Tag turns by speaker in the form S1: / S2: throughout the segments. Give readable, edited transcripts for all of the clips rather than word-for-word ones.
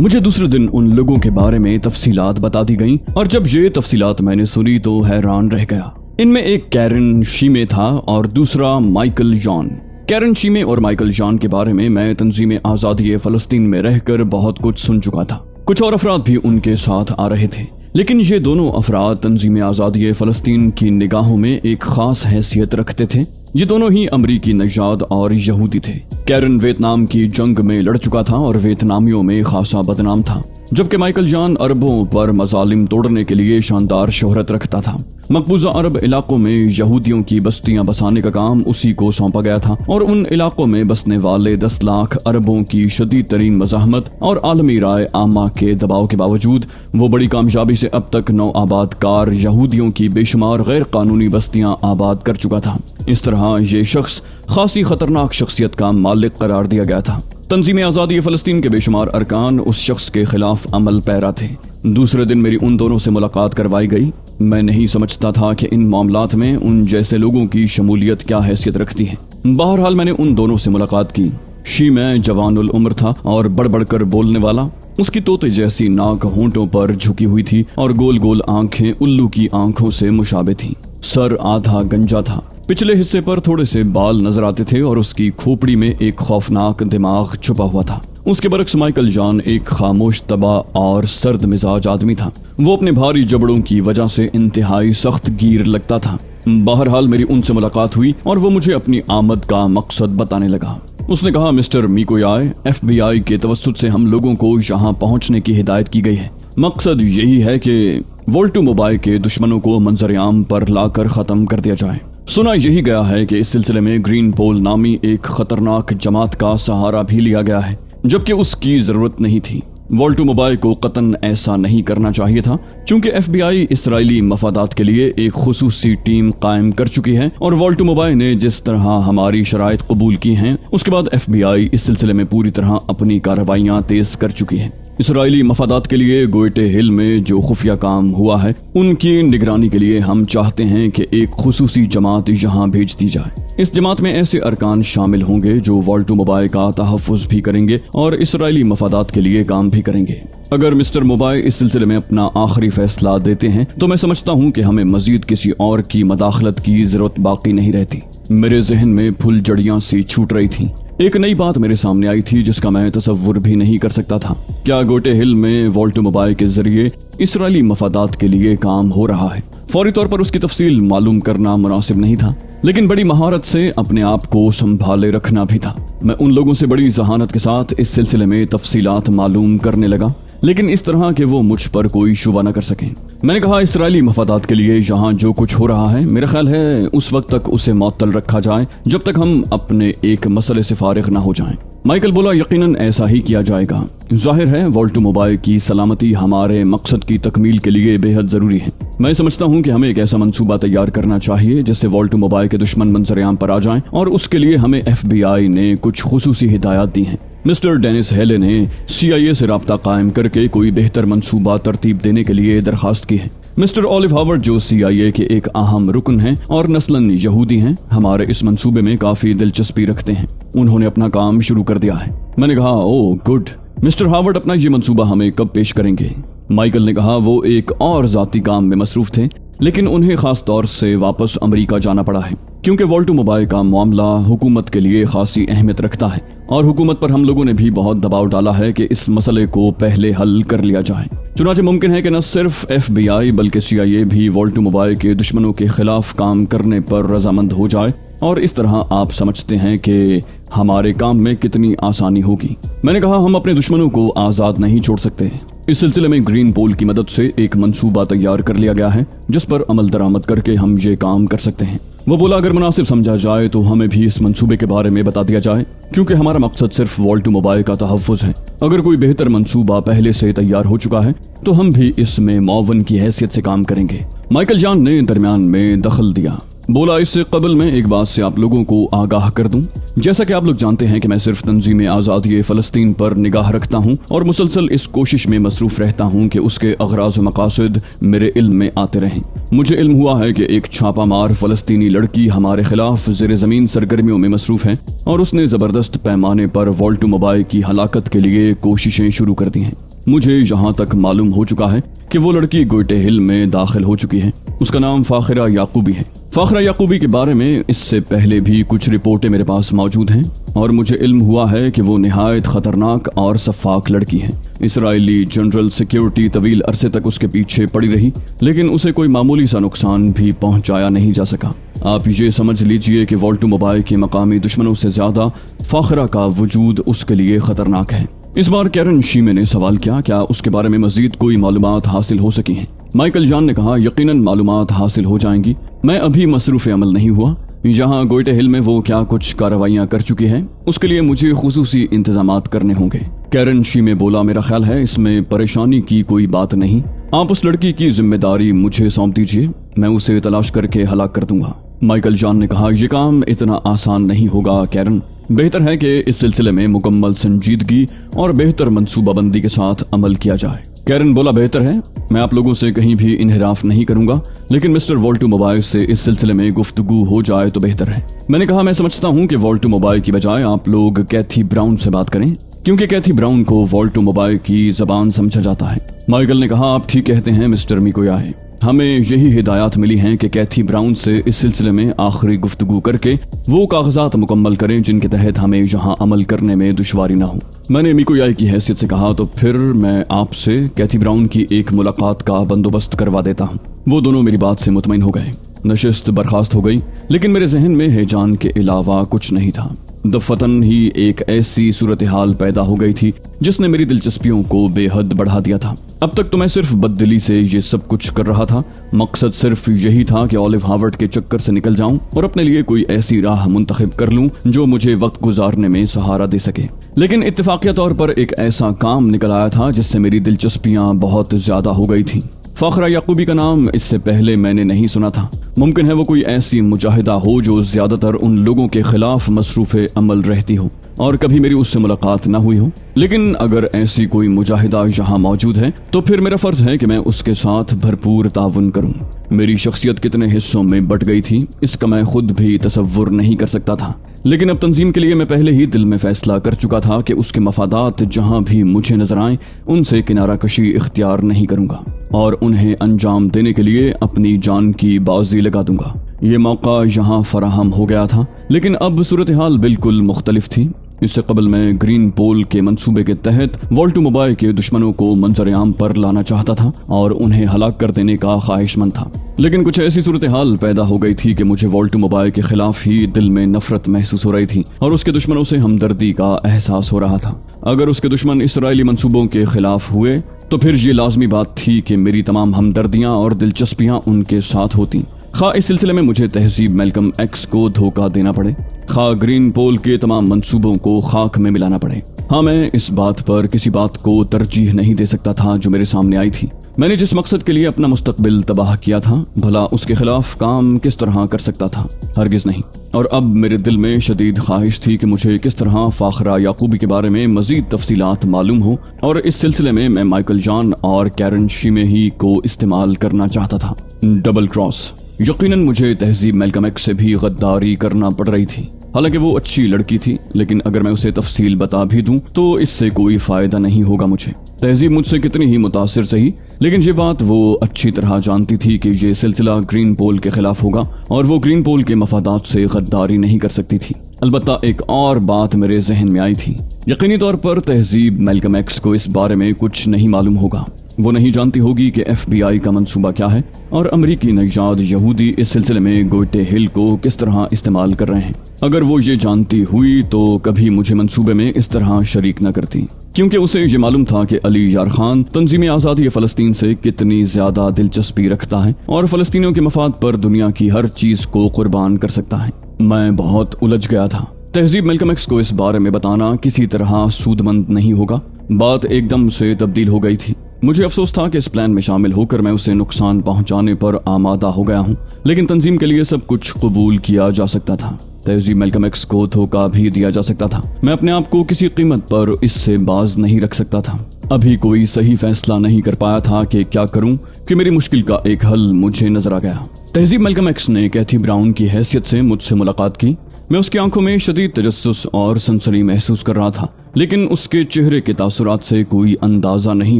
S1: मुझे दूसरे दिन उन लोगों के बारे में तफसीलात बता दी गईं और जब ये तफसीलात मैंने सुनी तो हैरान रह गया। इनमें एक कैरन शीमे था और दूसरा माइकल जॉन। कैरन शीमे और माइकल जॉन के बारे में मैं तंजीम आज़ादी फ़लस्तीन में रहकर बहुत कुछ सुन चुका था। कुछ और अफराद भी उनके साथ आ रहे थे, लेकिन ये दोनों अफराद तंजीम आज़ादी फ़लस्तीन की निगाहों में एक खास हैसियत रखते थे। ये दोनों ही अमरीकी नजाद और यहूदी थे। कैरन वियतनाम की जंग में लड़ चुका था और वियतनामियों में खासा बदनाम था, जबकि माइकल जॉन अरबों पर मजालिम तोड़ने के लिए शानदार शोहरत रखता था। मकबूजा अरब इलाकों में यहूदियों की बस्तियां बसाने का काम उसी को सौंपा गया था और उन इलाकों में बसने वाले 10 लाख अरबों की शदीद तरीन मज़ाहमत और आलमी राय आमा के दबाव के बावजूद वो बड़ी कामयाबी से अब तक नौ आबादकार यहूदियों की बेशुमार गैर कानूनी बस्तियां आबाद कर चुका था। इस तरह ये शख्स खासी खतरनाक शख्सियत का मालिक करार दिया गया था। तंजीम आज़ादी फ़लस्तीन के बेशुमार अरकान उस शख्स के खिलाफ अमल पैरा थे। दूसरे दिन मेरी उन दोनों से मुलाकात करवाई गई। मैं नहीं समझता था कि इन मामलात में उन जैसे लोगों की शमूलियत क्या हैसियत रखती है। बहरहाल मैंने उन दोनों से मुलाकात की। शीमे जवानुल उम्र था और बढ़ बढ़ कर बोलने वाला। उसकी तोते जैसी नाक होंठों पर झुकी हुई थी और गोल गोल आंखें उल्लू की आंखों से मुशाबे थी। सर आधा गंजा था, पिछले हिस्से पर थोड़े से बाल नजर आते थे और उसकी खोपड़ी में एक खौफनाक दिमाग छुपा हुआ था। उसके बरक्स माइकल जॉन एक खामोश तबा और सर्द मिजाज आदमी था। वो अपने भारी जबड़ों की वजह से इंतहाई सख्त गिर लगता था। बहरहाल मेरी उनसे मुलाकात हुई और वो मुझे अपनी आमद का मकसद बताने लगा। उसने कहा, मिस्टर मिकोयाय, FBI के तवस्सुत से हम लोगों को यहाँ पहुँचने की हिदायत की गई है। मकसद यही है कि वोल्टोमोबाइल के दुश्मनों को मंजर-ए-आम पर लाकर खत्म कर दिया जाए। सुना यही गया है कि इस सिलसिले में ग्रीन पोल नामी एक खतरनाक जमात का सहारा भी लिया गया है, जबकि उसकी जरूरत नहीं थी। वोल्टोमोबाइल को कतन ऐसा नहीं करना चाहिए था, चूंकि FBI इसराइली मफादात के लिए एक खुसूसी टीम कायम कर चुकी है और वोल्टोमोबाइल ने जिस तरह हमारी शराइत कबूल की हैं, उसके बाद FBI इस सिलसिले में पूरी तरह अपनी कार्रवाइयां तेज कर चुकी है। इसराइली मफादात के लिए गोएटे हिल में जो खुफिया काम हुआ है, उनकी निगरानी के लिए हम चाहते हैं कि एक खुसूसी जमात यहाँ भेज दी जाए। इस जमात में ऐसे अरकान शामिल होंगे जो वोल्टोमोबाइल का तहफ़्फ़ुज़ भी करेंगे और इसराइली मफादात के लिए काम भी करेंगे। अगर मिस्टर मोबाइल इस सिलसिले में अपना आखिरी फैसला देते हैं तो मैं समझता हूँ कि हमें मजीद किसी और की मदाखलत की जरूरत बाकी नहीं रहती। मेरे जहन में फुलझड़ियाँ सी छूट रही थी। एक नई बात मेरे सामने आई थी जिसका मैं तसव्वुर भी नहीं कर सकता था। क्या गोटे हिल में वोल्टोमोबाइल के जरिए इसराइली मफादात के लिए काम हो रहा है? फौरी तौर पर उसकी तफसील मालूम करना मुनासिब नहीं था, लेकिन बड़ी महारत से अपने आप को संभाले रखना भी था। मैं उन लोगों से बड़ी जहानत के साथ इस सिलसिले में तफसीलात मालूम करने लगा, लेकिन इस तरह के वो मुझ पर कोई शुबा न कर सके। मैंने कहा, इसराइली मफादात के लिए यहाँ जो कुछ हो रहा है, मेरा ख्याल है उस वक्त तक उसे मअत्तल रखा जाए जब तक हम अपने एक मसले से फारिग न हो जाएं। माइकल बोला, यकीनन ऐसा ही किया जाएगा। जाहिर है वोल्टोमोबाइल की सलामती हमारे मकसद की तकमील के लिए बेहद जरूरी है। मैं समझता हूँ कि हमें एक ऐसा मंसूबा तैयार करना चाहिए जिससे वोल्टोमोबाइल के दुश्मन मंजर-ए-आम पर आ जाएं और उसके लिए हमें FBI ने कुछ खुसूसी हिदायत दी हैं। मिस्टर डेनिस हेले ने CIA से राब्ता कायम करके कोई बेहतर मंसूबा तरतीब देने के लिए दरखास्त की है। मिस्टर ऑलिव हावर्ड जो CIA के एक अहम रुकन हैं और नस्लन यहूदी हैं, हमारे इस मंसूबे में काफी दिलचस्पी रखते हैं। उन्होंने अपना काम शुरू कर दिया है। मैंने कहा, ओह गुड। मिस्टर हावर्ड अपना ये मंसूबा हमें कब पेश करेंगे? माइकल ने कहा, वो एक और जाती काम में मसरूफ थे, लेकिन उन्हें खास तौर से वापस अमेरिका जाना पड़ा है क्योंकि वोल्टोमोबाइल का मामला हुकूमत के लिए खासी अहमियत रखता है और हुकूमत पर हम लोगों ने भी बहुत दबाव डाला है कि इस मसले को पहले हल कर लिया जाए। चुनांचे मुमकिन है कि न सिर्फ FBI बल्कि CIA भी वोल्टोमोबाइल के दुश्मनों के खिलाफ काम करने पर रजामंद हो जाए और इस तरह आप समझते हैं कि हमारे काम में कितनी आसानी होगी। मैंने कहा, हम अपने दुश्मनों को आजाद नहीं छोड़ सकते। इस सिलसिले में ग्रीन पोल की मदद से एक मंसूबा तैयार कर लिया गया है जिस पर अमल दरामद करके हम ये काम कर सकते हैं। वो बोला, अगर मुनासिब समझा जाए तो हमें भी इस मंसूबे के बारे में बता दिया जाए क्योंकि हमारा मकसद सिर्फ वोल्टोमोबाइल का तहफ़्फ़ुज़ है। अगर कोई बेहतर मंसूबा पहले से तैयार हो चुका है तो हम भी इसमें मुआवन की हैसियत से काम करेंगे। माइकल जॉन ने दरमियान में दखल दिया। बोला, इससे कबल मैं एक बात से आप लोगों को आगाह कर दूं। जैसा कि आप लोग जानते हैं कि मैं सिर्फ तंजीम आज़ादी फ़लस्तीन पर निगाह रखता हूं और मुसलसल इस कोशिश में मसरूफ रहता हूं कि उसके अगराज़ व मकासद मेरे इल्म में आते रहें। मुझे इल्म हुआ है कि एक छापामार फ़लस्तीनी लड़की हमारे खिलाफ ज़ेर ज़मीन सरगर्मियों में मसरूफ है और उसने ज़बरदस्त पैमाने पर वोल्टोमोबाइल की हलाकत के लिए कोशिशें शुरू कर दी हैं। مجھے یہاں تک معلوم ہو چکا ہے کہ وہ لڑکی گوئٹے ہل میں داخل ہو چکی ہے۔ اس کا نام فاخرہ یعقوبی ہے۔ فاخرہ یعقوبی کے بارے میں اس سے پہلے بھی کچھ رپورٹیں میرے پاس موجود ہیں اور مجھے علم ہوا ہے کہ وہ نہایت خطرناک اور شفاق لڑکی ہے۔ اسرائیلی جنرل سیکیورٹی طویل عرصے تک اس کے پیچھے پڑی رہی، لیکن اسے کوئی معمولی سا نقصان بھی پہنچایا نہیں جا سکا۔ آپ یہ سمجھ لیجئے کہ والٹو موبائل کے مقامی دشمنوں سے زیادہ فاخرہ کا وجود اس کے لیے خطرناک ہے۔ اس بار کیرن شیمے نے سوال کیا اس کے بارے میں مزید کوئی معلومات حاصل ہو سکی ہیں؟ مائیکل جان نے کہا، یقیناً معلومات حاصل ہو جائیں گی۔ میں ابھی مصروف عمل نہیں ہوا۔ یہاں گوئٹے ہل میں وہ کیا کچھ کارروائیاں کر چکی ہے، اس کے لیے مجھے خصوصی انتظامات کرنے ہوں گے۔ کیرن شیمے بولا، میرا خیال ہے اس میں پریشانی کی کوئی بات نہیں۔ آپ اس لڑکی کی ذمہ داری مجھے سونپ دیجیے، میں اسے تلاش کر کے ہلاک کر دوں گا۔ مائیکل جان نے کہا، یہ کام اتنا آسان نہیں ہوگا کیرن، بہتر ہے کہ اس سلسلے میں مکمل سنجیدگی اور بہتر منصوبہ بندی کے ساتھ عمل کیا جائے۔ کیرن بولا، بہتر ہے، میں آپ لوگوں سے کہیں بھی انحراف نہیں کروں گا، لیکن مسٹر والٹو موبائل سے اس سلسلے میں گفتگو ہو جائے تو بہتر ہے۔ میں نے کہا، میں سمجھتا ہوں کہ والٹو موبائل کی بجائے آپ لوگ کیتھی براؤن سے بات کریں، کیونکہ کیتھی براؤن کو والٹو موبائل کی زبان سمجھا جاتا ہے۔ مائیکل نے کہا، آپ ٹھیک کہتے ہیں مسٹر میکویائے، ہمیں یہی ہدایات ملی ہیں کہ کیتھی براؤن سے اس سلسلے میں آخری گفتگو کر کے وہ کاغذات مکمل کریں جن کے تحت ہمیں یہاں عمل کرنے میں دشواری نہ ہو۔ میں نے میکویائے کی حیثیت سے کہا، تو پھر میں آپ سے کیتھی براؤن کی ایک ملاقات کا بندوبست کروا دیتا ہوں۔ وہ دونوں میری بات سے مطمئن ہو گئے۔ نشست برخاست ہو گئی، لیکن میرے ذہن میں ہیجان کے علاوہ کچھ نہیں تھا۔ دفتن ہی ایک ایسی صورتحال پیدا ہو گئی تھی جس نے میری دلچسپیوں کو بے حد بڑھا دیا تھا۔ اب تک تو میں صرف بددلی سے یہ سب کچھ کر رہا تھا، مقصد صرف یہی تھا کہ اولیو ہارورڈ کے چکر سے نکل جاؤں اور اپنے لیے کوئی ایسی راہ منتخب کر لوں جو مجھے وقت گزارنے میں سہارا دے سکے۔ لیکن اتفاقیہ طور پر ایک ایسا کام نکل آیا تھا جس سے میری دلچسپیاں بہت زیادہ ہو گئی تھیں۔ فاخرہ یعقوبی کا نام اس سے پہلے میں نے نہیں سنا تھا۔ ممکن ہے وہ کوئی ایسی مجاہدہ ہو جو زیادہ تر ان لوگوں کے خلاف مصروف عمل رہتی ہو اور کبھی میری اس سے ملاقات نہ ہوئی ہو، لیکن اگر ایسی کوئی مجاہدہ یہاں موجود ہے تو پھر میرا فرض ہے کہ میں اس کے ساتھ بھرپور تعاون کروں۔ میری شخصیت کتنے حصوں میں بٹ گئی تھی اس کا میں خود بھی تصور نہیں کر سکتا تھا، لیکن اب تنظیم کے لیے میں پہلے ہی دل میں فیصلہ کر چکا تھا کہ اس کے مفادات جہاں بھی مجھے نظر آئیں ان سے کنارہ کشی اختیار نہیں کروں گا اور انہیں انجام دینے کے لیے اپنی جان کی بازی لگا دوں گا۔ یہ موقع یہاں فراہم ہو گیا تھا، لیکن اب صورتحال بالکل مختلف تھی۔ اس سے قبل میں گرین پول کے منصوبے کے تحت والٹو موبائل کے دشمنوں کو منظر عام پر لانا چاہتا تھا اور انہیں ہلاک کر دینے کا خواہش مند تھا، لیکن کچھ ایسی صورتحال پیدا ہو گئی تھی کہ مجھے والٹو موبائل کے خلاف ہی دل میں نفرت محسوس ہو رہی تھی اور اس کے دشمنوں سے ہمدردی کا احساس ہو رہا تھا۔ اگر اس کے دشمن اسرائیلی منصوبوں کے خلاف ہوئے تو پھر یہ لازمی بات تھی کہ میری تمام ہمدردیاں اور دلچسپیاں ان کے ساتھ ہوتی، خواہ اس سلسلے میں مجھے تہذیب میلکم ایکس کو دھوکہ دینا پڑے، خواہ گرین پول کے تمام منصوبوں کو خاک میں ملانا پڑے۔ ہاں، میں اس بات پر کسی بات کو ترجیح نہیں دے سکتا تھا جو میرے سامنے آئی تھی۔ میں نے جس مقصد کے لیے اپنا مستقبل تباہ کیا تھا، بھلا اس کے خلاف کام کس طرح کر سکتا تھا؟ ہرگز نہیں۔ اور اب میرے دل میں شدید خواہش تھی کہ مجھے کس طرح فاخرہ یعقوبی کے بارے میں مزید تفصیلات معلوم ہو، اور اس سلسلے میں مائیکل جان اور کیرن شیمے ہی کو استعمال کرنا چاہتا تھا۔ Double cross. یقیناً مجھے تہذیب میلکم ایکس سے بھی غداری کرنا پڑ رہی تھی۔ حالانکہ وہ اچھی لڑکی تھی، لیکن اگر میں اسے تفصیل بتا بھی دوں تو اس سے کوئی فائدہ نہیں ہوگا مجھے۔ تہذیب مجھ سے کتنی ہی متاثر سہی، لیکن یہ بات وہ اچھی طرح جانتی تھی کہ یہ سلسلہ گرین پول کے خلاف ہوگا اور وہ گرین پول کے مفادات سے غداری نہیں کر سکتی تھی۔ البتہ ایک اور بات میرے ذہن میں آئی تھی۔ یقینی طور پر تہذیب میلکم ایکس کو اس بارے میں کچھ نہیں معلوم ہوگا۔ وہ نہیں جانتی ہوگی کہ ایف بی آئی کا منصوبہ کیا ہے اور امریکی نژاد یہودی اس سلسلے میں گوئٹے ہل کو کس طرح استعمال کر رہے ہیں۔ اگر وہ یہ جانتی ہوئی تو کبھی مجھے منصوبے میں اس طرح شریک نہ کرتی، کیونکہ اسے یہ معلوم تھا کہ علی یار خان تنظیم آزادی فلسطین سے کتنی زیادہ دلچسپی رکھتا ہے اور فلسطینیوں کے مفاد پر دنیا کی ہر چیز کو قربان کر سکتا ہے۔ میں بہت الجھ گیا تھا۔ تہذیب میلکم ایکس کو اس بارے میں بتانا کسی طرح سود مند نہیں ہوگا۔ بات ایک دم سے تبدیل ہو گئی تھی۔ مجھے افسوس تھا کہ اس پلان میں شامل ہو کر میں اسے نقصان پہنچانے پر آمادہ ہو گیا ہوں، لیکن تنظیم کے لیے سب کچھ قبول کیا جا سکتا تھا۔ تہذیب میلکم ایکس کو دھوکہ بھی دیا جا سکتا تھا۔ میں اپنے آپ کو کسی قیمت پر اس سے باز نہیں رکھ سکتا تھا۔ ابھی کوئی صحیح فیصلہ نہیں کر پایا تھا کہ کیا کروں کہ میری مشکل کا ایک حل مجھے نظر آ گیا۔ تہذیب میلکم ایکس نے کیتھی براؤن کی حیثیت سے مجھ سے ملاقات کی۔ میں اس کی آنکھوں میں شدید تجسس اور سنسنی محسوس کر رہا تھا۔ लेकिन उसके चेहरे के तासुरात से कोई अंदाजा नहीं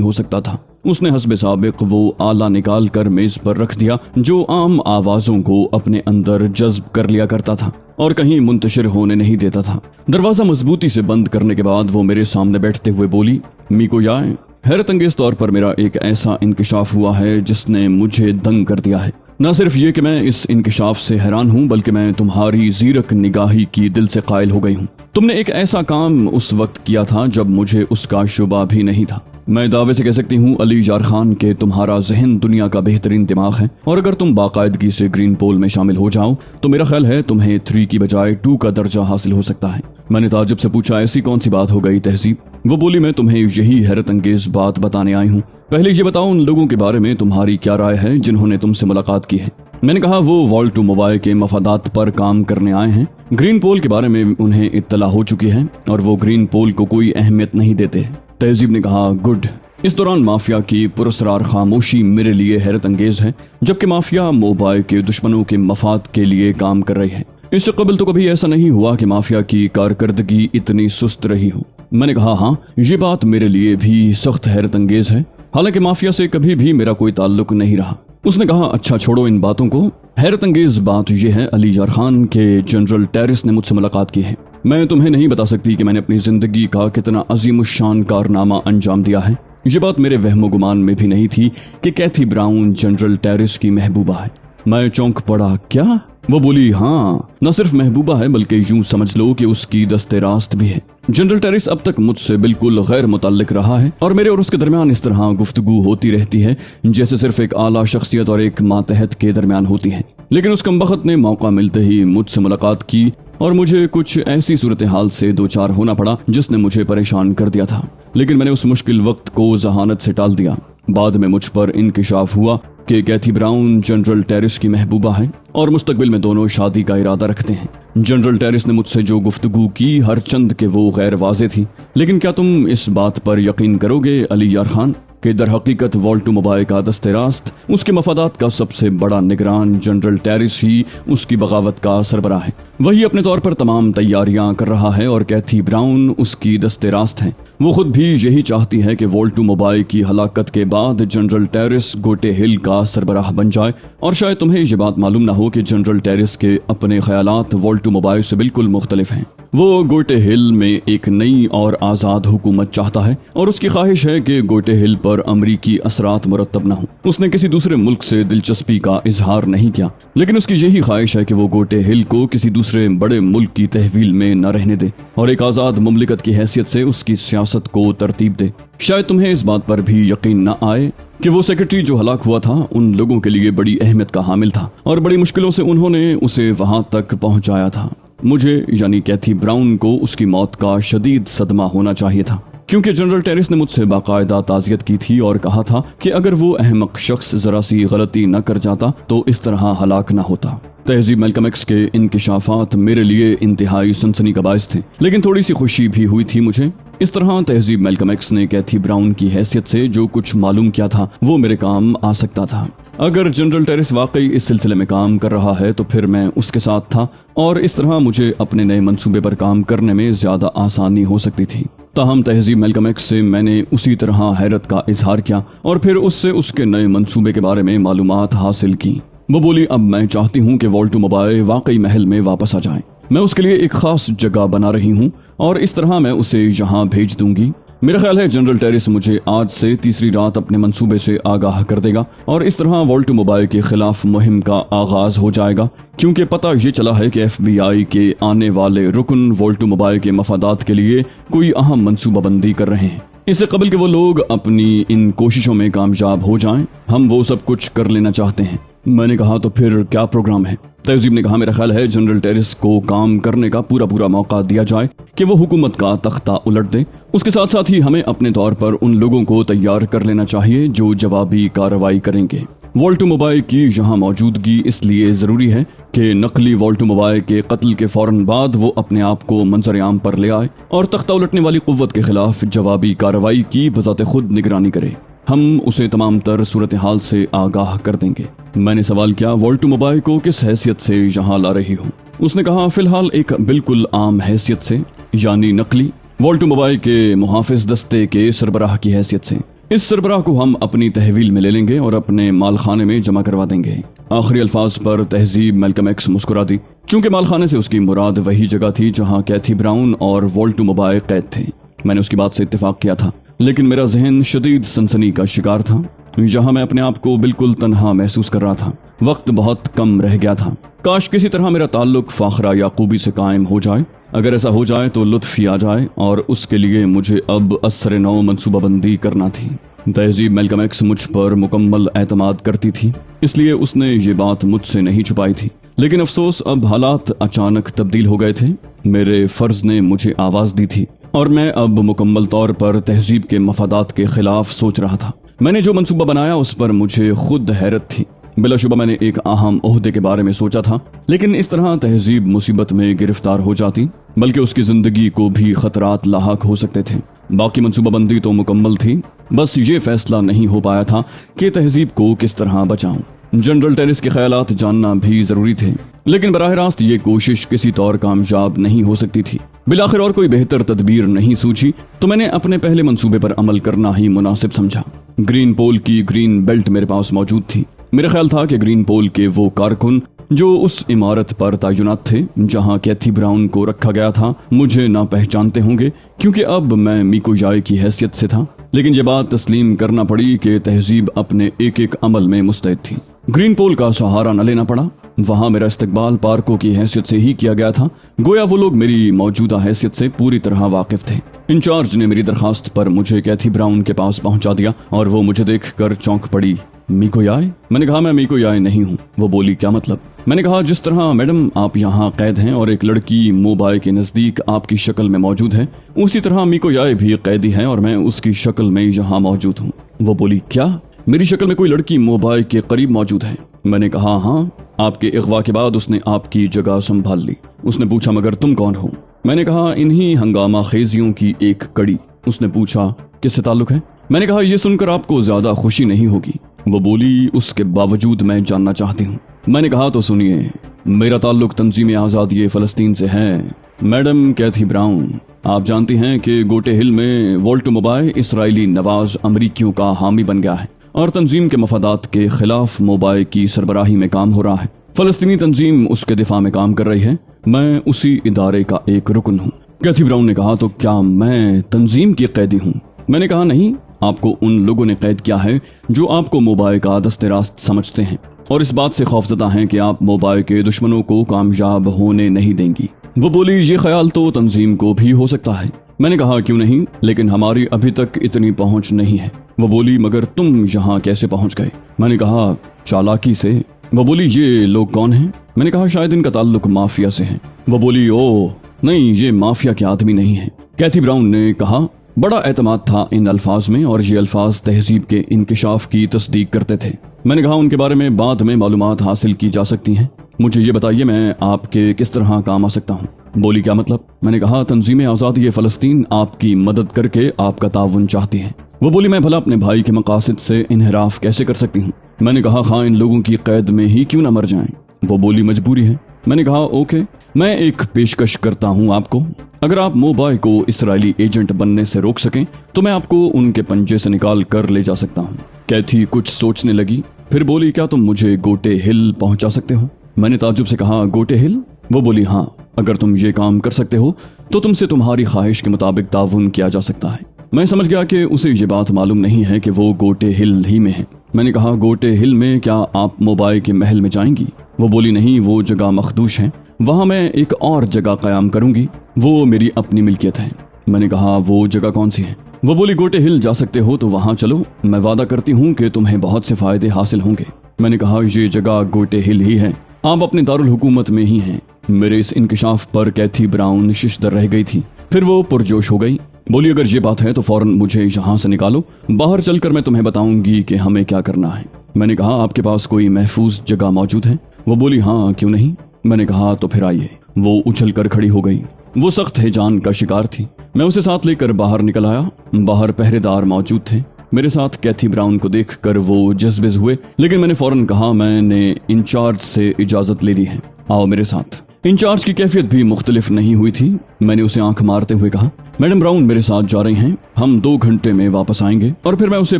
S1: हो सकता था। उसने हस्बे साबिक वो आला निकाल कर मेज पर रख दिया जो आम आवाजों को अपने अंदर जज्ब कर लिया करता था और कहीं मुंतशिर होने नहीं देता था। दरवाजा मजबूती से बंद करने के बाद वो मेरे सामने बैठते हुए बोली, मीको याय, हैरत अंगेज तौर पर मेरा एक ऐसा इंकिशाफ हुआ है जिसने मुझे दंग कर दिया है। न सिर्फ ये कि मैं इस इंकिशाफ से हैरान हूँ, बल्कि मैं तुम्हारी जीरक निगाही की दिल से कायल हो गई हूँ। तुमने एक ऐसा काम उस वक्त किया था जब मुझे उसका शुबा भी नहीं था। मैं दावे से कह सकती हूँ अली यार खान के तुम्हारा जहन दुनिया का बेहतरीन दिमाग है, और अगर तुम बाकायदगी से ग्रीन पोल में शामिल हो जाओ तो मेरा ख्याल है तुम्हें 3 की बजाय 2 का दर्जा हासिल हो सकता है। मैंने ताजुब से पूछा, ऐसी कौन सी बात हो गई तहजीब? वो बोली, मैं तुम्हें यही हैरत अंगेज बात बताने आई हूँ। पहले ये बताओ उन लोगों के बारे में तुम्हारी क्या राय है जिन्होंने तुमसे मुलाकात की है। मैंने कहा वो वॉल्ट टू मोबाइल के मफादात पर काम करने आए हैं। ग्रीन पोल के बारे में उन्हें इत्तला हो चुकी है और वो ग्रीन पोल को कोई अहमियत नहीं देते। तहजीब ने कहा, गुड। इस दौरान माफिया की पुरस्कार खामोशी मेरे लिए हैरत अंगेज है, जबकि माफिया मोबाइल के दुश्मनों के मफाद के लिए काम कर रही है। इससे कबल तो कभी ऐसा नहीं हुआ कि माफिया की कारकर्दगी इतनी सुस्त रही हो। मैंने कहा, हाँ, ये बात मेरे लिए भी सख्त हैरत अंगेज है, हालांकि माफिया से कभी भी मेरा कोई ताल्लुक नहीं रहा। उसने कहा, अच्छा छोड़ो इन बातों को। हैरत अंगेज बात यह है, अली यार खान के जनरल टेरिस ने मुझसे मुलाकात की है। मैं तुम्हें नहीं बता सकती कि मैंने अपनी जिंदगी का कितना अजीमुशान कारनामा अंजाम दिया है। ये बात मेरे वहमो गुमान में भी नहीं थी कि कैथी ब्राउन जनरल टेरिस की महबूबा है। मैं चौंक पड़ा, क्या? वो बोली, हाँ, न सिर्फ महबूबा है बल्कि यूं समझ लो कि उसकी दस्ते रास्त भी है। जनरल टेरिस अब तक मुझसे बिल्कुल गैर मुतल्लिक रहा है और मेरे और उसके दरमियान इस तरह गुफ्तगू होती रहती है जैसे सिर्फ एक आला शख्सियत और एक मातहत के दरमियान होती है। लेकिन उस कमबख्त ने मौका मिलते ही मुझसे मुलाकात की और मुझे कुछ ऐसी सूरत हाल से दो चार होना पड़ा जिसने मुझे परेशान कर दिया था। लेकिन मैंने उस मुश्किल वक्त को जहानत से टाल दिया। बाद में मुझ पर इंकिशाफ हुआ कि कैथी ब्राउन जनरल टेरिस की महबूबा है और मुस्तकबिल में दोनों शादी का इरादा रखते हैं। जनरल टेरिस ने मुझसे जो गुफ्तगू की हर चंद के वो गैर वाज़े थी। लेकिन क्या तुम इस बात पर यकीन करोगे अली यार खान कि दर हकीकत वॉल्ट टू मोबाइल का दस्ते रास्त, उसके मफादात का सबसे बड़ा निगरान जनरल टेरिस ही उसकी बगावत का सरबराह है। वही अपने तौर पर तमाम तैयारियां कर रहा है और कैथी ब्राउन उसकी दस्ते रास्त है। वो खुद भी यही चाहती है कि वॉल्ट टू मोबाइल की हलाकत के बाद जनरल टेरिस गोटे हिल का सरबराह बन जाए। और शायद तुम्हें ये बात मालूम ना हो कि जनरल टेरिस के अपने ख्यालात वॉल्ट टू मोबाइल से बिल्कुल मुख्तलिफ हैं। वो गोटे हिल में एक नई और आज़ाद हुकूमत चाहता है और उसकी ख्वाहिश है कि गोटे हिल पर अमरीकी असरात मुरतब न हो। उसने किसी दूसरे मुल्क से दिलचस्पी का इजहार नहीं किया, लेकिन उसकी यही ख्वाहिश है कि वो गोटे हिल को किसी दूसरे बड़े मुल्क की तहवील में न रहने दे और एक आज़ाद मुमलिकत की हैसियत से उसकी सियासत को तरतीब दे। शायद तुम्हें इस बात पर भी यकीन न आए कि वो सेक्रेटरी जो हलाक हुआ था उन लोगों के लिए बड़ी अहमियत का हामिल था और बड़ी मुश्किलों से उन्होंने उसे वहां तक पहुंचाया था। मुझे यानी कैथी ब्राउन को उसकी मौत का शदीद सदमा होना चाहिए था, क्योंकि जनरल टेरिस ने मुझसे बाकायदा ताज़ियत की थी और कहा था कि अगर वो अहमक शख्स जरा सी गलती न कर जाता तो इस तरह हलाक न होता। तहजीब मैल्कम एक्स के इंकिशाफात मेरे लिए इंतहाई सनसनी का बायस थे, लेकिन थोड़ी सी खुशी भी हुई थी मुझे। इस तरह तहजीब मैल्कम एक्स ने कैथी ब्राउन की हैसियत से जो कुछ मालूम किया था वो मेरे काम आ सकता था। अगर जनरल टेरिस वाकई इस सिलसिले में काम कर रहा है तो फिर मैं उसके साथ था और इस तरह मुझे अपने नए मंसूबे पर काम करने में ज्यादा आसानी हो सकती थी। ताहम तहजीब मैल्कम एक्स से मैंने उसी तरह हैरत का इजहार किया और फिर उससे उसके नए मंसूबे के बारे में मालूमात हासिल की। वो बोली, अब मैं चाहती हूँ कि वॉल्ट टू मोबाइल वाकई महल में वापस आ जाए। मैं उसके लिए एक खास जगह बना रही हूँ और इस तरह मैं उसे यहाँ भेज दूंगी। मेरा ख्याल है जनरल टेरिस मुझे आज से तीसरी रात अपने मंसूबे से आगाह कर देगा और इस तरह वॉल्ट टू मोबाइल के खिलाफ मुहिम का आगाज हो जाएगा, क्योंकि पता ये चला है कि FBI के आने वाले रुकन वॉल्ट टू मोबाइल के मफादात के लिए कोई अहम मंसूबाबंदी कर रहे हैं। इससे कबल कि वो लोग अपनी इन कोशिशों में कामयाब हो जाएं, हम वो सब कुछ कर लेना चाहते हैं। मैंने कहा, तो फिर क्या प्रोग्राम है? तहजीब ने कहा, मेरा ख्याल है जनरल टेरिस को काम करने का पूरा मौका दिया जाए कि वो हुकूमत का तख्ता उलट दे। उसके साथ साथ ही हमें अपने तौर पर उन लोगों को तैयार कर लेना चाहिए जो जवाबी कार्रवाई करेंगे। वॉल्ट टू मोबाइल की यहाँ मौजूदगी इसलिए जरूरी है कि नकली वॉल्ट टू मोबाइल के कत्ल के फौरन बाद वो अपने आप को मंजर आम पर ले आए और तख्ता उलटने वाली कुव्वत के खिलाफ जवाबी कार्रवाई की बजाते खुद निगरानी करे। हम उसे तमाम तर सूरत हाल से आगाह कर देंगे। मैंने सवाल किया, वॉल्ट टू मोबाइल को किस हैसियत से यहाँ ला रही हो? उसने कहा, फिलहाल एक बिल्कुल आम हैसियत से, यानी नकली। वॉल्टू मोबाइल के मुहाफिज दस्ते के सरबराह की हैसियत से। इस सरबराह को हम अपनी तहवील में ले लेंगे और अपने मालखाने में जमा करवा देंगे। आखिरी अल्फाज पर तहजीब मैल्कम एक्स मुस्कुरा दी। चूंकि मालखाने से उसकी मुराद वही जगह थी जहां कैथी ब्राउन और वॉल्टू मोबाइल कैद थे। मैंने उसकी बात से इत्तेफाक किया था, लेकिन मेरा जहन शदीद सनसनी का शिकार था। जहां मैं अपने आप को बिल्कुल तन्हा महसूस कर रहा था। वक्त बहुत कम रह गया था। काश किसी तरह मेरा ताल्लुक फाखरा याकूबी से कायम हो जाए। अगर ऐसा हो जाए तो लुत्फ ही आ जाए, और उसके लिए मुझे अब असर नौ मंसूबाबंदी करना थी। तहजीब मैल्कम एक्स मुझ पर मुकम्मल एतमाद करती थी, इसलिए उसने ये बात मुझसे नहीं छुपाई थी। लेकिन अफसोस, अब हालात अचानक तब्दील हो गए थे। मेरे फर्ज ने मुझे आवाज दी थी और मैं अब मुकम्मल तौर पर तहजीब के मफादात के खिलाफ सोच रहा था। मैंने जो मंसूबा बनाया उस पर मुझे खुद हैरत थी। बिलाशुबा मैंने एक अहम ओहदे के बारे में सोचा था, लेकिन इस तरह तहजीब मुसीबत में गिरफ्तार हो जाती, बल्कि उसकी जिंदगी को भी खतरात लाहक हो सकते थे। बाकी मंसूबाबंदी तो मुकम्मल थी, बस ये फैसला नहीं हो पाया था कि तहजीब को किस तरह बचाऊं। जनरल टेरिस के ख्यालात जानना भी जरूरी थे, लेकिन बराह रास्त ये कोशिश किसी तौर कामयाब नहीं हो सकती थी। बिलाखिर और कोई बेहतर तदबीर नहीं सूझी तो मैंने अपने पहले मंसूबे पर अमल करना ही मुनासिब समझा। ग्रीन पोल की ग्रीन बेल्ट मेरे पास मौजूद थी। मेरा ख्याल था कि ग्रीन पोल के वो कारकुन जो उस इमारत पर तैनात थे जहां कैथी ब्राउन को रखा गया था, मुझे ना पहचानते होंगे, क्योंकि अब मैं मीको याय की हैसियत से था। लेकिन ये बात तस्लीम करना पड़ी कि तहजीब अपने एक एक अमल में मुस्तैद थी। ग्रीन पोल का सहारा न लेना पड़ा। वहां मेरा इस्तकबाल पार्को की हैसियत से ही किया गया था। गोया वो लोग मेरी मौजूदा हैसियत से पूरी तरह वाकिफ थे। इंचार्ज ने मेरी दरखास्त पर मुझे कैथी ब्राउन के पास पहुंचा दिया और वो मुझे देखकर चौंक पड़ी। मीको याय? मैंने कहा, मैं मीको याय नहीं हूँ। वो बोली, क्या मतलब? मैंने कहा, जिस तरह मैडम आप यहाँ कैद हैं और एक लड़की मोबाइल के नजदीक आपकी शक्ल में मौजूद है, उसी तरह मीको याय भी कैदी है और मैं उसकी शक्ल में यहाँ मौजूद हूँ। वो बोली, क्या मेरी शक्ल में कोई लड़की मोबाइल के करीब मौजूद है? मैंने कहा, हाँ। आपके इगवा के बाद उसने आपकी जगह संभाल ली। उसने पूछा, मगर तुम कौन हो? मैंने कहा, इन्हीं हंगामा खेजियों की एक कड़ी। उसने पूछा, किससे ताल्लुक है? मैंने कहा, यह सुनकर आपको ज्यादा खुशी नहीं होगी। वो बोली, उसके बावजूद मैं जानना चाहती हूँ। मैंने कहा, तो सुनिए, मेरा ताल्लुक तंजीम आजादी फलस्तीन से है। मैडम कैथी ब्राउन, आप जानती हैं कि गोटे हिल में वॉल्टू मोबाइल इसराइली नवाज अमरीकियों का हामी बन गया है और तंजीम के मफादात के खिलाफ मोबाइल की सरबराही में काम हो रहा है। फलस्तीनी तंजीम उसके दिफा में काम कर रही है। मैं उसी इदारे का एक रुकन हूँ। कैथी ब्राउन ने कहा, तो क्या मैं तंजीम की कैदी हूँ? मैंने कहा, नहीं, आपको उन लोगों ने कैद किया है जो आपको मोबाइल का दस्ते रास्त समझते हैं और इस बात से खौफजदा हैं कि आप मोबाइल के दुश्मनों को कामयाब होने नहीं देंगी। वो बोली, ये ख्याल तो तंजीम को भी हो सकता है। मैंने कहा, क्यों नहीं, लेकिन हमारी अभी तक इतनी पहुंच नहीं है। वो बोली, मगर तुम यहाँ कैसे पहुंच गए? मैंने कहा, चालाकी से। वो बोली, ये लोग कौन हैं? मैंने कहा, शायद इनका ताल्लुक माफिया से है। वो बोली, ओ नहीं, ये माफिया के आदमी नहीं है। कैथी ब्राउन ने कहा। बड़ा एतमाद था इन अल्फाज में और ये अल्फाज तहजीब के इंकिशाफ की तस्दीक करते थे। मैंने कहा, उनके बारे में बाद में मालूमात हासिल की जा सकती हैं। मुझे ये बताइए, मैं आपके किस तरह काम आ सकता हूँ? बोली, क्या मतलब? मैंने कहा, तंजीम आजादी फलस्तीन आपकी मदद करके आपका ताउन चाहती है। वो बोली, मैं भला अपने भाई के मकासद से इनहराफ कैसे कर सकती हूँ? मैंने कहा, खां इन लोगों की कैद में ही क्यों न मर जाएं? वो बोली, मजबूरी है। मैंने कहा, ओके, मैं एक पेशकश करता हूँ आपको। अगर आप मोबाइल को इसराइली एजेंट बनने से रोक सकें तो मैं आपको उनके पंजे से निकाल कर ले जा सकता हूँ। कैथी कुछ सोचने लगी, फिर बोली, क्या तुम मुझे गोटे हिल पहुंचा सकते हो? मैंने ताज्जुब से कहा, गोटे हिल? वो बोली, हाँ, अगर तुम ये काम कर सकते हो तो तुमसे तुम्हारी ख्वाहिश के मुताबिक ताउन किया जा सकता है। मैं समझ गया कि उसे ये बात मालूम नहीं है कि वो गोटे हिल ही में है। मैंने कहा, गोटे हिल में क्या आप मोबाइल के महल में जाएंगी? वो बोली, नहीं, वो जगह मखदूश है, वहां मैं एक और जगह कयाम करूंगी, वो मेरी अपनी मिल्कियत है। मैंने कहा, वो जगह कौन सी है? वो बोली, गोटे हिल जा सकते हो तो वहां चलो, मैं वादा करती हूँ कि तुम्हें बहुत से फायदे हासिल होंगे। मैंने कहा, ये जगह गोटे हिल ही है, आप अपने दारुल हुकूमत में ही हैं। मेरे इस इंकिशाफ पर कैथी ब्राउन शिशदर रह गई थी, फिर वो पुरजोश हो गई। बोली, अगर ये बात है तो फौरन मुझे यहाँ से निकालो, बाहर चलकर मैं तुम्हें बताऊंगी कि हमें क्या करना है। मैंने कहा, आपके पास कोई महफूज जगह मौजूद है? वो बोली, हाँ, क्यों नहीं। मैंने कहा, तो फिर आइए। वो उछल कर खड़ी हो गई। वो सख्त हैजान का शिकार थी। मैं उसे साथ लेकर बाहर निकल आया। बाहर पहरेदार मौजूद थे। मेरे साथ कैथी ब्राउन को देखकर वो जज्बेज हुए, लेकिन मैंने फौरन कहा, मैंने इंचार्ज से इजाजत ले ली है, आओ मेरे साथ। इंचार्ज की कैफियत भी मुख्तलिफ नहीं हुई थी। मैंने उसे आंख मारते हुए कहा, मैडम ब्राउन मेरे साथ जा रही हैं, हम 2 घंटे में वापस आएंगे। और फिर मैं उसे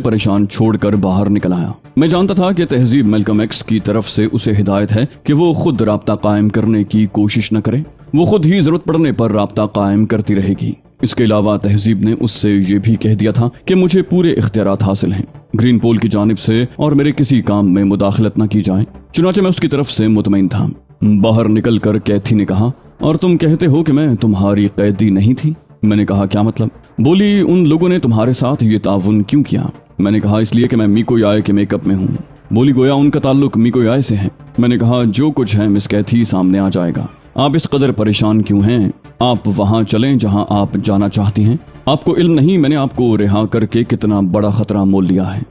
S1: परेशान छोड़कर बाहर निकल आया। मैं जानता था कि तहजीब मैल्कम एक्स की तरफ से उसे हिदायत है कि वो खुद राब्ता कायम करने की कोशिश न करे, वो खुद ही जरूरत पड़ने पर राब्ता कायम करती रहेगी। इसके अलावा तहजीब ने उससे ये भी कह दिया था कि मुझे पूरे इख्तियारात हासिल हैं, ग्रीन पोल की जानिब से और मेरे किसी काम में मुदाखलत न की जाए। चुनाचे मैं उसकी तरफ से मुतमईन था। बाहर निकलकर कैथी ने कहा, और तुम कहते हो कि मैं तुम्हारी कैदी नहीं थी? मैंने कहा, क्या मतलब? बोली, उन लोगों ने तुम्हारे साथ ये ताउन क्यों किया? मैंने कहा, इसलिए कि मैं मिकोयाय के मेकअप में हूँ। बोली, गोया उनका ताल्लुक मिकोयाय से है। मैंने कहा, जो कुछ है मिस कैथी सामने आ जाएगा, आप इस कदर परेशान क्यों हैं? आप वहां चलें जहां आप जाना चाहती हैं। आपको इल्म नहीं मैंने आपको रिहा करके कितना बड़ा खतरा मोल लिया है।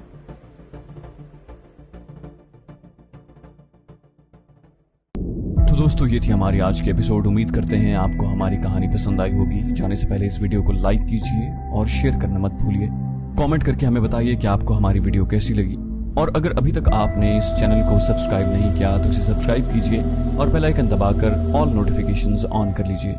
S1: तो दोस्तों, ये थी हमारी आज की एपिसोड। उम्मीद करते हैं आपको हमारी कहानी पसंद आई होगी। जाने से पहले इस वीडियो को लाइक कीजिए और शेयर करना मत भूलिए। कमेंट करके हमें बताइए कि आपको हमारी वीडियो कैसी लगी। और अगर अभी तक आपने इस चैनल को सब्सक्राइब नहीं किया तो इसे सब्सक्राइब कीजिए और बेल आइकन दबाकर ऑल नोटिफिकेशंस ऑन कर लीजिए।